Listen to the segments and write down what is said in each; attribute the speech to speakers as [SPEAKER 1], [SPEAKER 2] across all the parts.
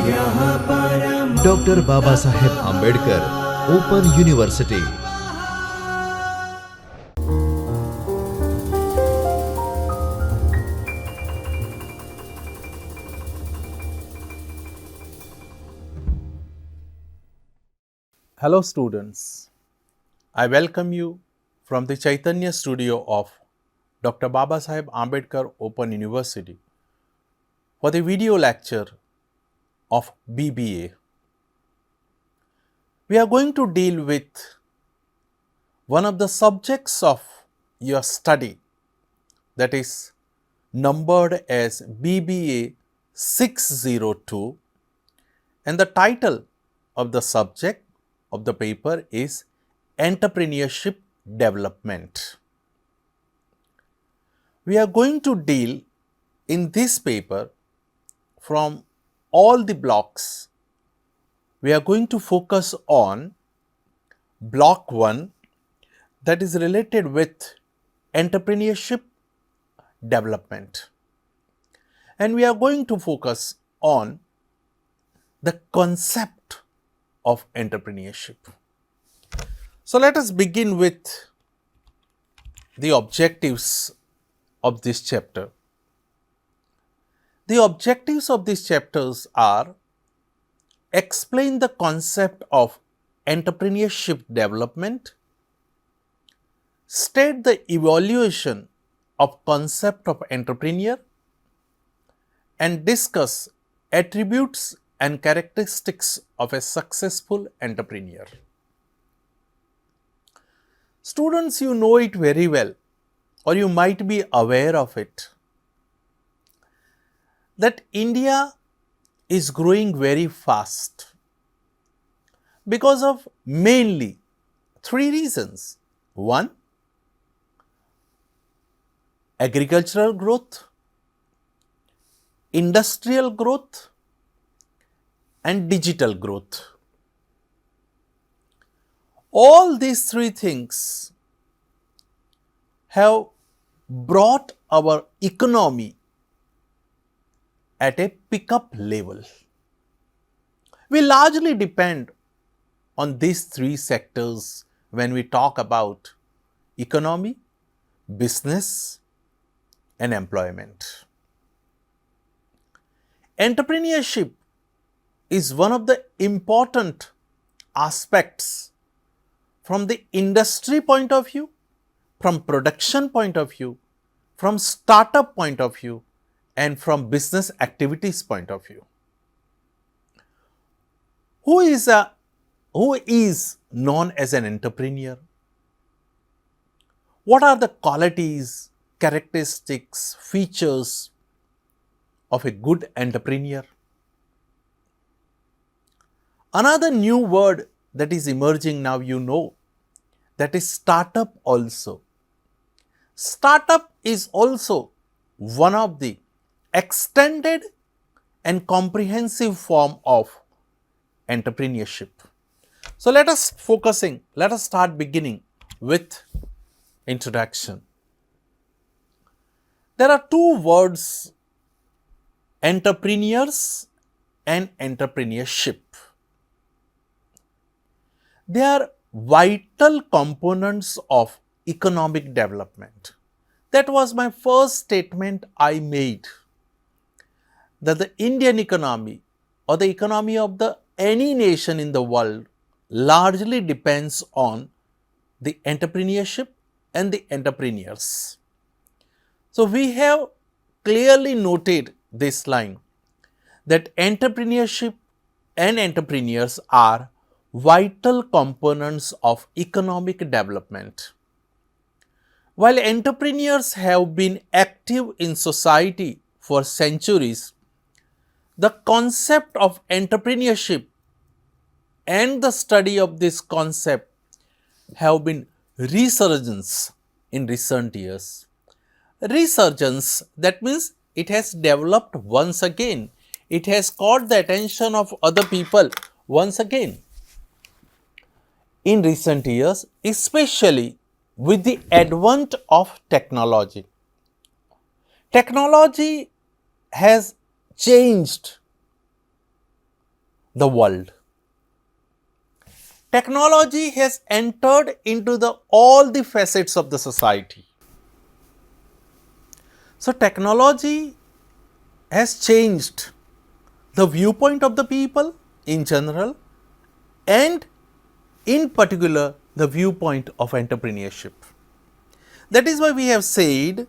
[SPEAKER 1] Dr. Babasaheb Ambedkar Open University.
[SPEAKER 2] Hello students, I welcome you from the Chaitanya studio of Dr. Babasaheb Ambedkar Open University for the video lecture of BBA. We are going to deal with one of the subjects of your study that is numbered as BBA-602, and the title of the subject of the paper is Entrepreneurship Development. We are going to deal in this paper from all the blocks. We are going to focus on block 1, that is related with entrepreneurship development, and we are going to focus on the concept of entrepreneurship. So let us begin with the objectives of this chapter. The objectives of these chapters are: explain the concept of entrepreneurship development, state the evaluation of concept of entrepreneur, and discuss attributes and characteristics of a successful entrepreneur. Students, you know it very well, or you might be aware of it, that India is growing very fast because of mainly 3 reasons. 1, agricultural growth, industrial growth, and digital growth. All these 3 things have brought our economy at a pickup level. We largely depend on these 3 sectors when we talk about economy, business, and employment. Entrepreneurship is one of the important aspects from the industry point of view, from production point of view, from startup point of view, and from business activities point of view. Who is known as an entrepreneur? What are the qualities, characteristics, features of a good entrepreneur? Another new word that is emerging now, that is startup also. Startup is also one of the extended and comprehensive form of entrepreneurship. So let us start beginning with introduction. There are 2 words, entrepreneurs and entrepreneurship. They are vital components of economic development. That was my first statement I made, that the Indian economy or the economy of any nation in the world largely depends on the entrepreneurship and the entrepreneurs. So we have clearly noted this line, that entrepreneurship and entrepreneurs are vital components of economic development. While entrepreneurs have been active in society for centuries, the concept of entrepreneurship and the study of this concept have been resurgence in recent years. Resurgence, that means it has developed once again. It has caught the attention of other people once again in recent years, especially with the advent of technology. Technology has changed the world. Technology has entered into all the facets of the society. So, technology has changed the viewpoint of the people in general and in particular the viewpoint of entrepreneurship. That is why we have said,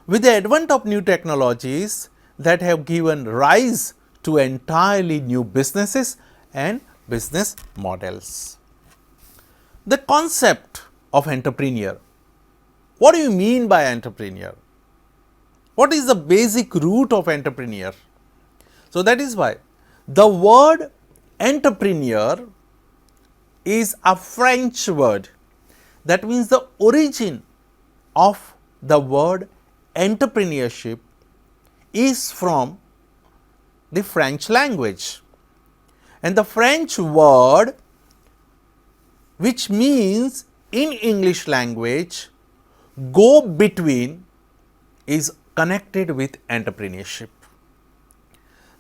[SPEAKER 2] with the advent of new technologies that have given rise to entirely new businesses and business models. The concept of entrepreneur. What do you mean by entrepreneur? What is the basic root of entrepreneur? So, that is why the word entrepreneur is a French word. That means the origin of the word entrepreneurship is from the French language, and the French word, which means in English language go between, is connected with entrepreneurship.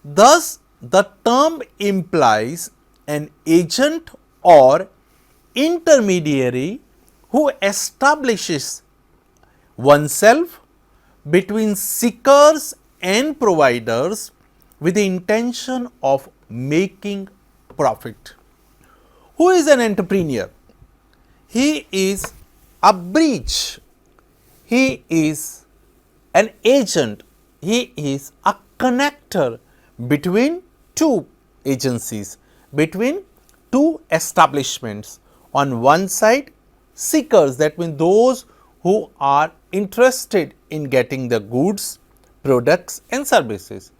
[SPEAKER 2] Thus, the term implies an agent or intermediary who establishes oneself between seekers and providers with the intention of making profit. Who is an entrepreneur? He is a bridge, he is an agent, he is a connector between two agencies, between two establishments. On one side, seekers, that means those who are interested in getting the goods, products and services,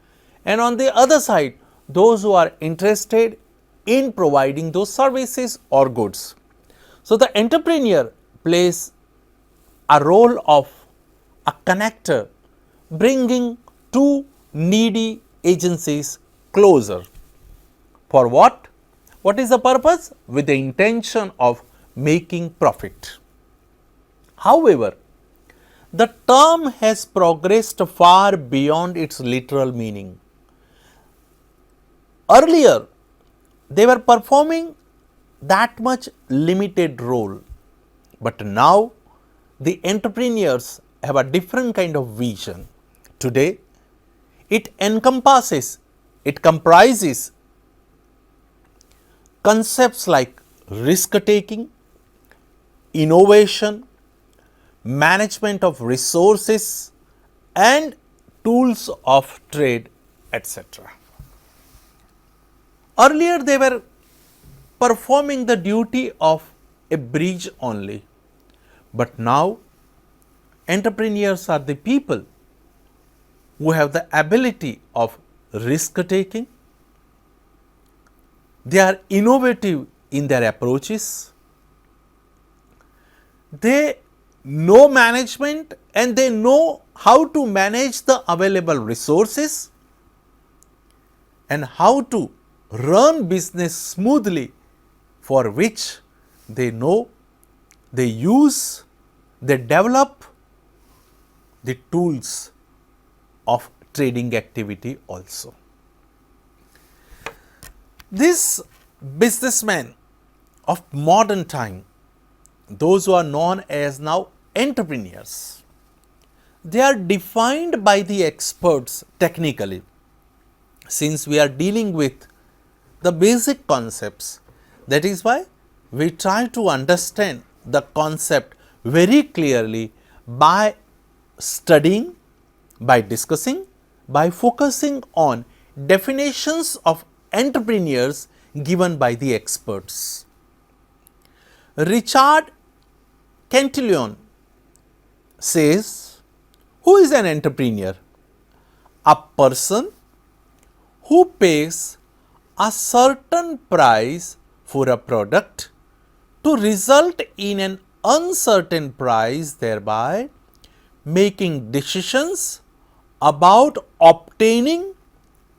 [SPEAKER 2] and on the other side, those who are interested in providing those services or goods. So, the entrepreneur plays a role of a connector, bringing two needy agencies closer. For what? What is the purpose? With the intention of making profit. However, the term has progressed far beyond its literal meaning. Earlier, they were performing that much limited role, but now the entrepreneurs have a different kind of vision. Today, it encompasses, it comprises concepts like risk taking, innovation, management of resources and tools of trade, etc. Earlier, they were performing the duty of a bridge only, but now entrepreneurs are the people who have the ability of risk taking. They are innovative in their approaches, they know management and they know how to manage the available resources and how to run business smoothly, for which they know, they use, they develop the tools of trading activity also. These businessmen of modern time, those who are known as now entrepreneurs, they are defined by the experts technically. Since we are dealing with the basic concepts, that is why we try to understand the concept very clearly by studying, by discussing, by focusing on definitions of entrepreneurs given by the experts. Richard Cantillon says, who is an entrepreneur? A person who pays a certain price for a product to result in an uncertain price, thereby making decisions about obtaining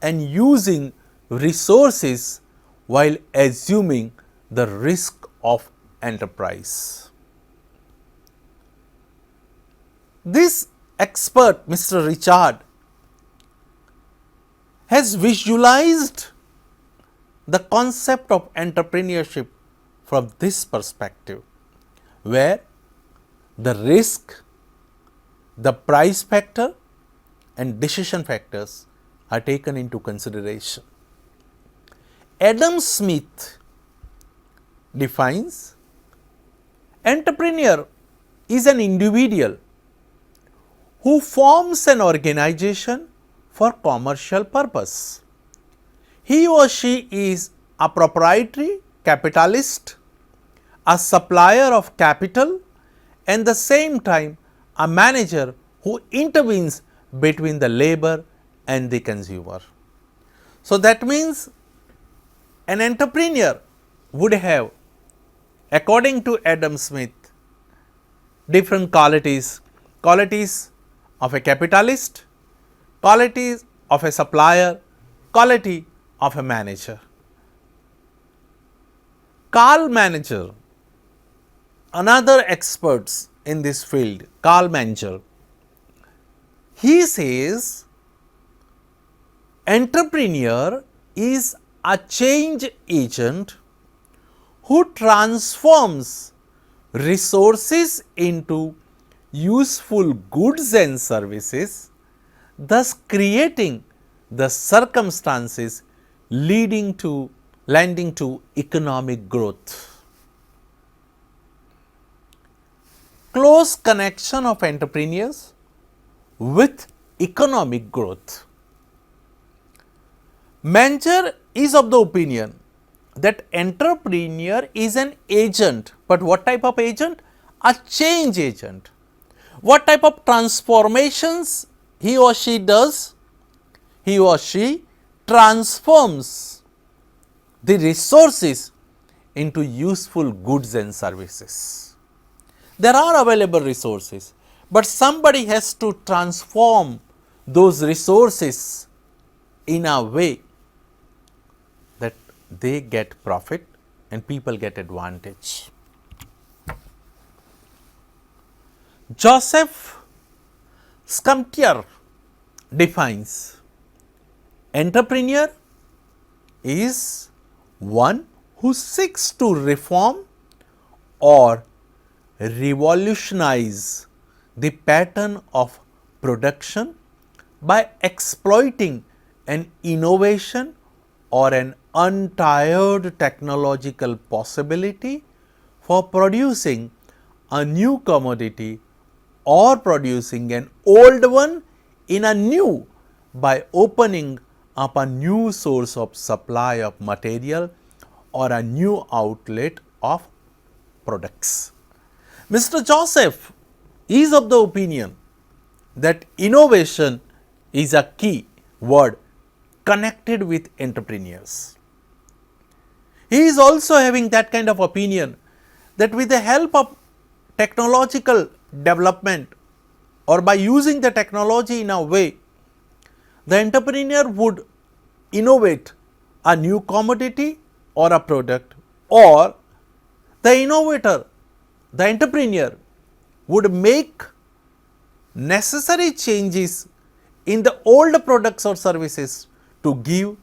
[SPEAKER 2] and using resources while assuming the risk of enterprise. This expert, Mr. Richard, has visualized the concept of entrepreneurship from this perspective, where the risk, the price factor and decision factors are taken into consideration. Adam Smith defines entrepreneur is an individual who forms an organization for commercial purpose. He or she is a proprietary capitalist, a supplier of capital, and the same time a manager who intervenes between the labor and the consumer. So, that means an entrepreneur would have, according to Adam Smith, different qualities of a capitalist, qualities of a supplier, quality of a manager. Carl Manager, another expert in this field, Carl Manager, he says entrepreneur is a change agent who transforms resources into useful goods and services, thus creating the circumstances lending to economic growth. Close connection of entrepreneurs with economic growth. Manager is of the opinion that entrepreneur is an agent, but what type of agent? A change agent. What type of transformations he or she does? He or she transforms the resources into useful goods and services. There are available resources, but somebody has to transform those resources in a way that they get profit and people get advantage. Joseph Scumpier defines entrepreneur is one who seeks to reform or revolutionize the pattern of production by exploiting an innovation or an untried technological possibility for producing a new commodity or producing an old one in a new by opening up a new source of supply of material or a new outlet of products. Mr. Joseph is of the opinion that innovation is a key word connected with entrepreneurs. He is also having that kind of opinion that with the help of technological development or by using the technology in a way, the entrepreneur would innovate a new commodity or a product, or the innovator, the entrepreneur would make necessary changes in the old products or services to give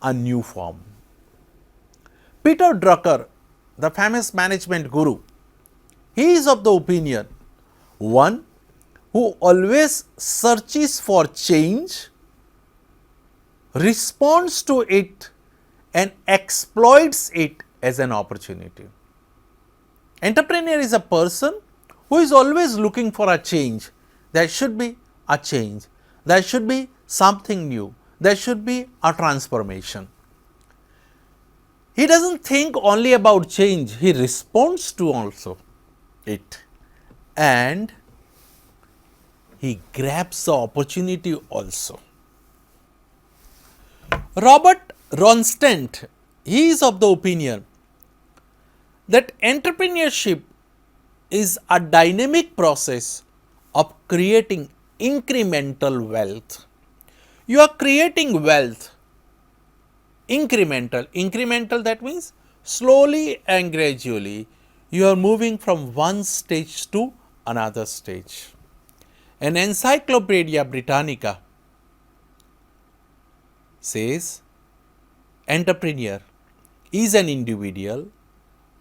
[SPEAKER 2] a new form. Peter Drucker, the famous management guru, he is of the opinion one who always searches for change, responds to it and exploits it as an opportunity. Entrepreneur is a person who is always looking for a change. There should be a change, there should be something new, there should be a transformation. He does not think only about change, he responds to also it, and he grabs the opportunity also. Robert Ronstadt, he is of the opinion that entrepreneurship is a dynamic process of creating incremental wealth. You are creating wealth, incremental that means slowly and gradually you are moving from one stage to another stage. An Encyclopedia Britannica says entrepreneur is an individual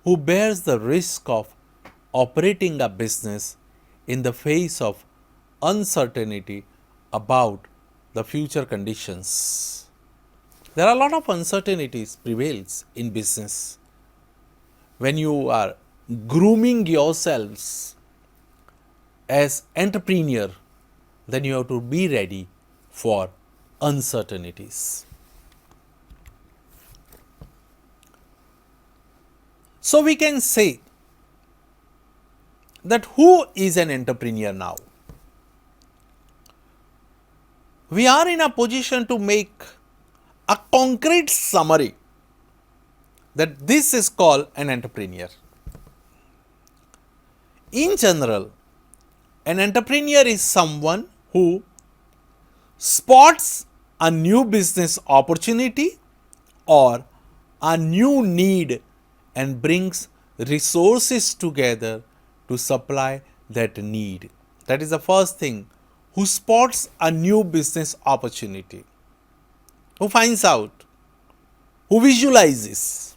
[SPEAKER 2] who bears the risk of operating a business in the face of uncertainty about the future conditions. There are a lot of uncertainties prevails in business. When you are grooming yourselves as entrepreneur, then you have to be ready for uncertainties. So we can say that who is an entrepreneur now? We are in a position to make a concrete summary that this is called an entrepreneur. In general, an entrepreneur is someone who spots a new business opportunity or a new need and brings resources together to supply that need. That is the first thing. Who spots a new business opportunity? Who finds out? Who visualizes?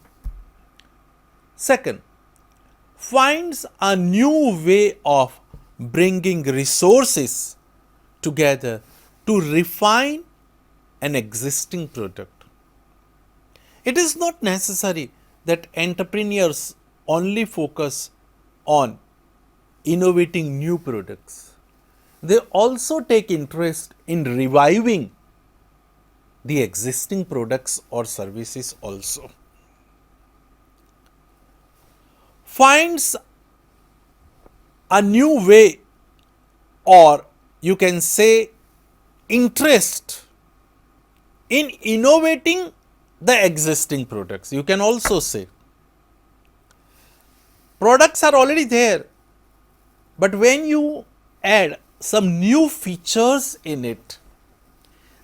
[SPEAKER 2] Second, finds a new way of bringing resources together to refine an existing product. It is not necessary that entrepreneurs only focus on innovating new products. They also take interest in reviving the existing products or services also. Finds a new way, or you can say interest in innovating the existing products. You can also say products are already there, but when you add some new features in it,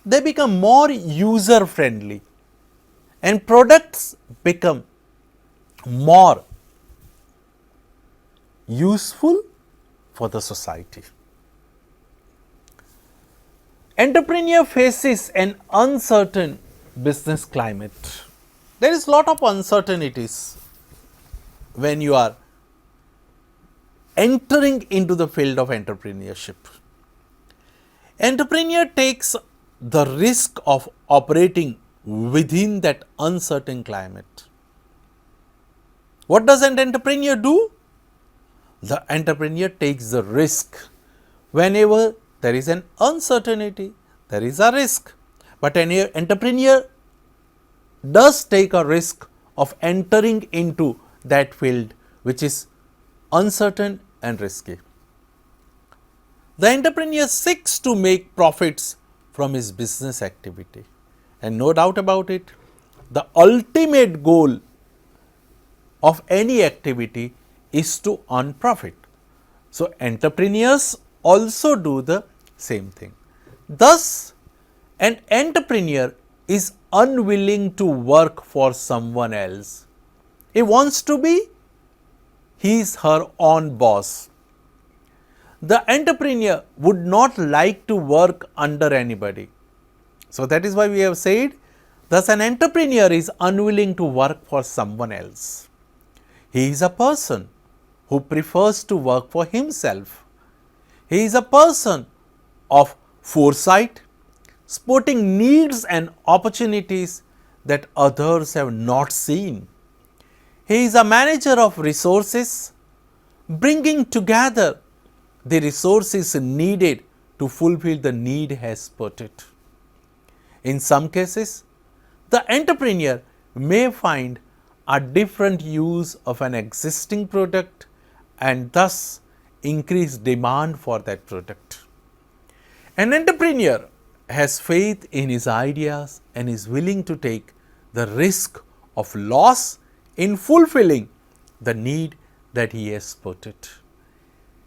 [SPEAKER 2] they become more user friendly and products become more useful for the society. Entrepreneur faces an uncertain business climate. There is a lot of uncertainties when you are entering into the field of entrepreneurship. Entrepreneur takes the risk of operating within that uncertain climate. What does an entrepreneur do? The entrepreneur takes the risk. Whenever there is an uncertainty, there is a risk. But an entrepreneur does take a risk of entering into that field which is uncertain and risky. The entrepreneur seeks to make profits from his business activity, and no doubt about it, the ultimate goal of any activity is to earn profit. So, entrepreneurs also do the same thing. Thus, an entrepreneur is unwilling to work for someone else. He wants to be his her own boss. The entrepreneur would not like to work under anybody. So, that is why we have said, thus an entrepreneur is unwilling to work for someone else. He is a person who prefers to work for himself. He is a person of foresight, spotting needs and opportunities that others have not seen. He is a manager of resources, bringing together the resources needed to fulfill the need has spotted. In some cases, the entrepreneur may find a different use of an existing product and thus increase demand for that product. An entrepreneur has faith in his ideas and is willing to take the risk of loss in fulfilling the need that he has spotted.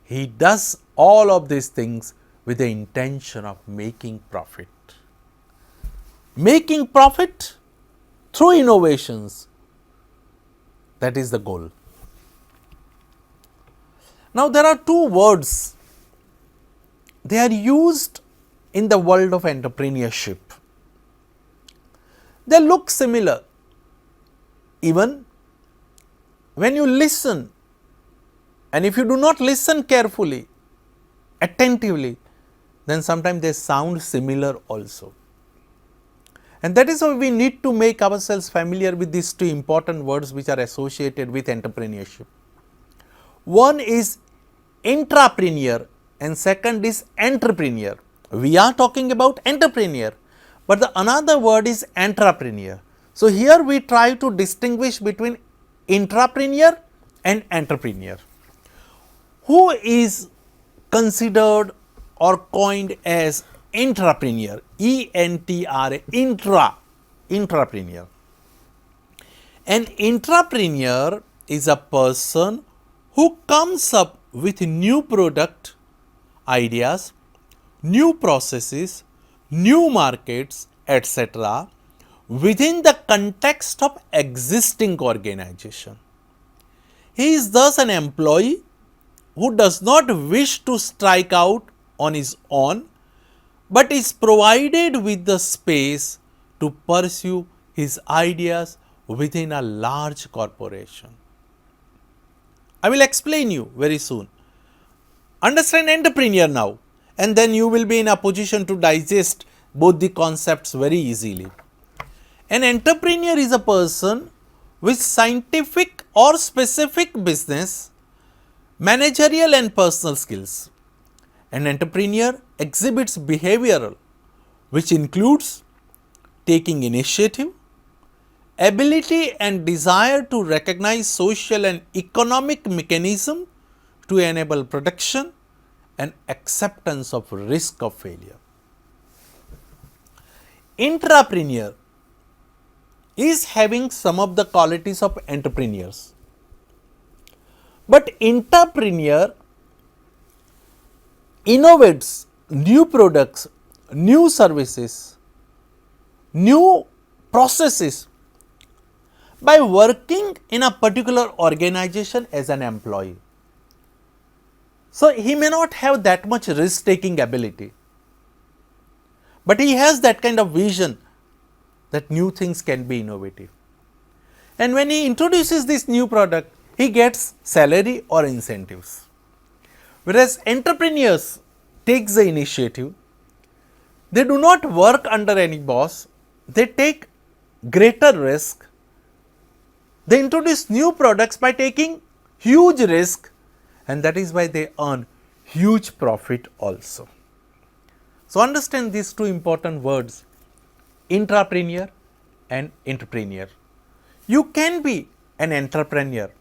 [SPEAKER 2] He does all of these things with the intention of making profit. Making profit through innovations, that is the goal. Now, there are two words, they are used in the world of entrepreneurship. They look similar, even when you listen, and if you do not listen carefully, attentively, then sometimes they sound similar also. And that is why we need to make ourselves familiar with these two important words which are associated with entrepreneurship. One is intrapreneur and second is entrepreneur. We are talking about entrepreneur, but the another word is entrepreneur. So here we try to distinguish between intrapreneur and entrepreneur. Who is considered or coined as intrapreneur? E-N-T-R-A, intrapreneur. An intrapreneur is a person who comes up with new product ideas, new processes, new markets, etc. within the context of existing organization. He is thus an employee who does not wish to strike out on his own, but is provided with the space to pursue his ideas within a large corporation. I will explain you very soon. Understand entrepreneur now, and then you will be in a position to digest both the concepts very easily. An entrepreneur is a person with scientific or specific business, managerial and personal skills. An entrepreneur exhibits behavioral, which includes taking initiative, ability and desire to recognize social and economic mechanism to enable production and acceptance of risk of failure. Intrapreneur is having some of the qualities of entrepreneurs, but intrapreneur innovates new products, new services, new processes by working in a particular organization as an employee. So he may not have that much risk taking ability, but he has that kind of vision that new things can be innovative. And when he introduces this new product, he gets salary or incentives. Whereas entrepreneurs takes the initiative, they do not work under any boss, they take greater risk, they introduce new products by taking huge risk, and that is why they earn huge profit also. So understand these two important words, intrapreneur and entrepreneur. You can be an entrepreneur.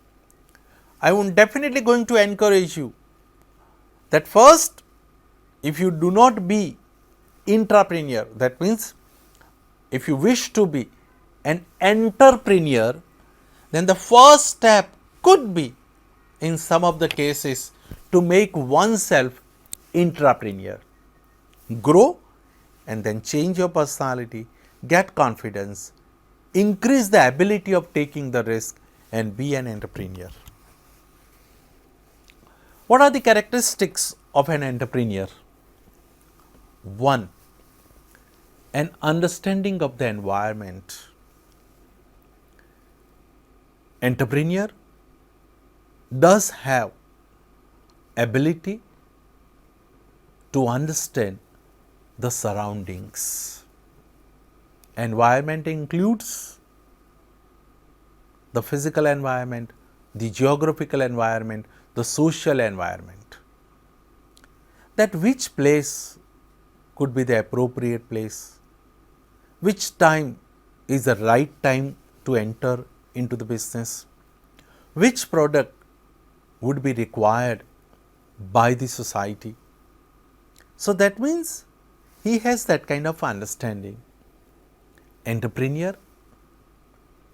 [SPEAKER 2] I am definitely going to encourage you that first, if you do not be intrapreneur, that means if you wish to be an entrepreneur, then the first step could be, in some of the cases, to make oneself intrapreneur. Grow and then change your personality, get confidence, increase the ability of taking the risk and be an entrepreneur. What are the characteristics of an entrepreneur? 1. An understanding of the environment. Entrepreneur does have ability to understand the surroundings. Environment includes the physical environment, the geographical environment, the social environment. That which place could be the appropriate place, which time is the right time to enter into the business, which product would be required by the society. So that means he has that kind of understanding. Entrepreneur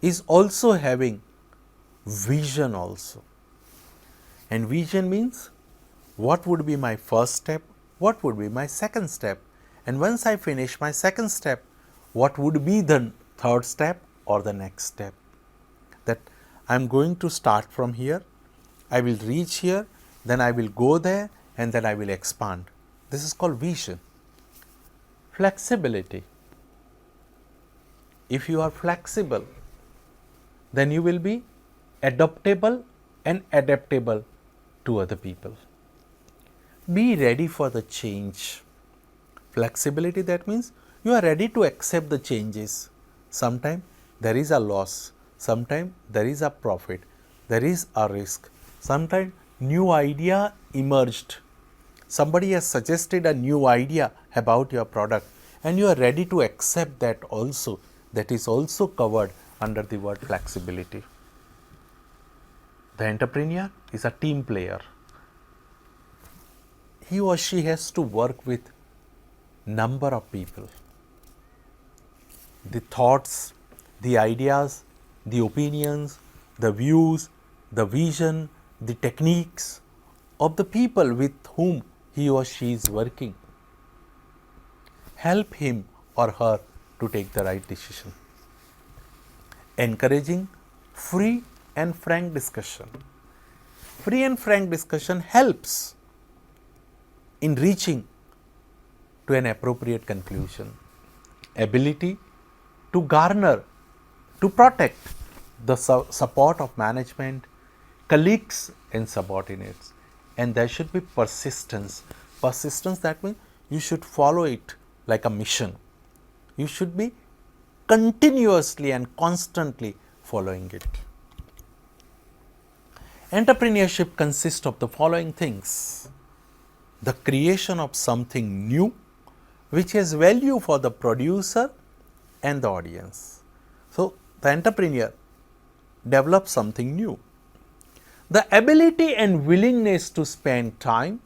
[SPEAKER 2] is also having vision also. And vision means what would be my first step, what would be my second step, and once I finish my second step, what would be the third step or the next step. That I am going to start from here, I will reach here, then I will go there, and then I will expand. This is called vision. Flexibility. If you are flexible, then you will be adaptable and adaptable to other people. Be ready for the change. Flexibility, that means you are ready to accept the changes. Sometimes there is a loss, sometimes there is a profit, there is a risk, sometimes new idea emerged. Somebody has suggested a new idea about your product and you are ready to accept that also. That is also covered under the word flexibility. The entrepreneur is a team player. He or she has to work with number of people. The thoughts, the ideas, the opinions, the views, the vision, the techniques of the people with whom he or she is working help him or her to take the right decision. Encouraging free and frank discussion. Free and frank discussion helps in reaching to an appropriate conclusion. Ability to garner, to protect the support of management, colleagues and subordinates. And there should be persistence. Persistence, that means you should follow it like a mission. You should be continuously and constantly following it. Entrepreneurship consists of the following things: the creation of something new which has value for the producer and the audience. So, the entrepreneur develops something new. The ability and willingness to spend time,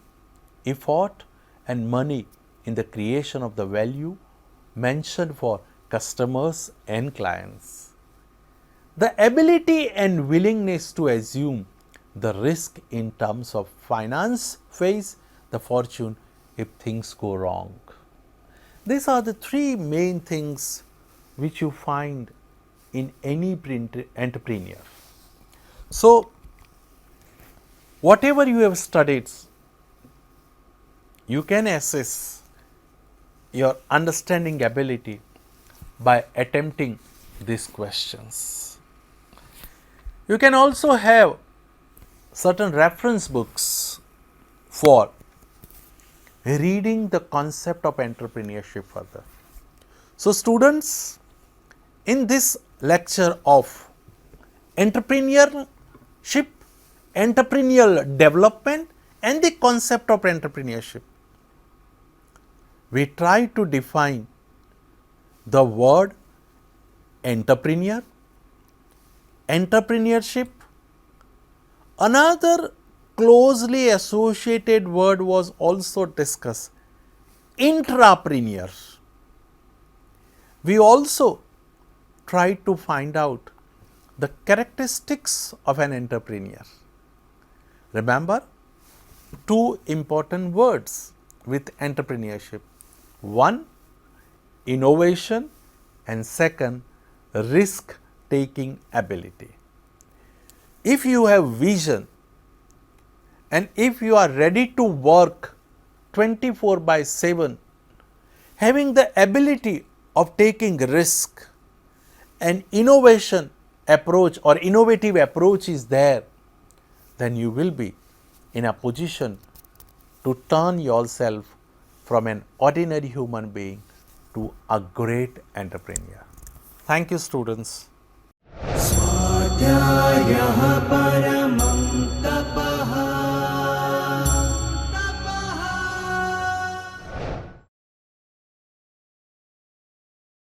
[SPEAKER 2] effort and money in the creation of the value mentioned for customers and clients. The ability and willingness to assume the risk in terms of finance, face the fortune if things go wrong. These are the three main things which you find in any entrepreneur. So, whatever you have studied, you can assess your understanding ability by attempting these questions. You can also have certain reference books for reading the concept of entrepreneurship further. So, students, in this lecture of entrepreneurship, entrepreneurial development and the concept of entrepreneurship, we try to define the word entrepreneur, entrepreneurship. Another closely associated word was also discussed, intrapreneur. We also try to find out the characteristics of an entrepreneur. Remember, two important words with entrepreneurship: one, innovation, and second, risk taking ability. If you have vision and if you are ready to work 24/7, having the ability of taking risk and innovation approach or innovative approach is there, then you will be in a position to turn yourself from an ordinary human being to a great entrepreneur. Thank you, students.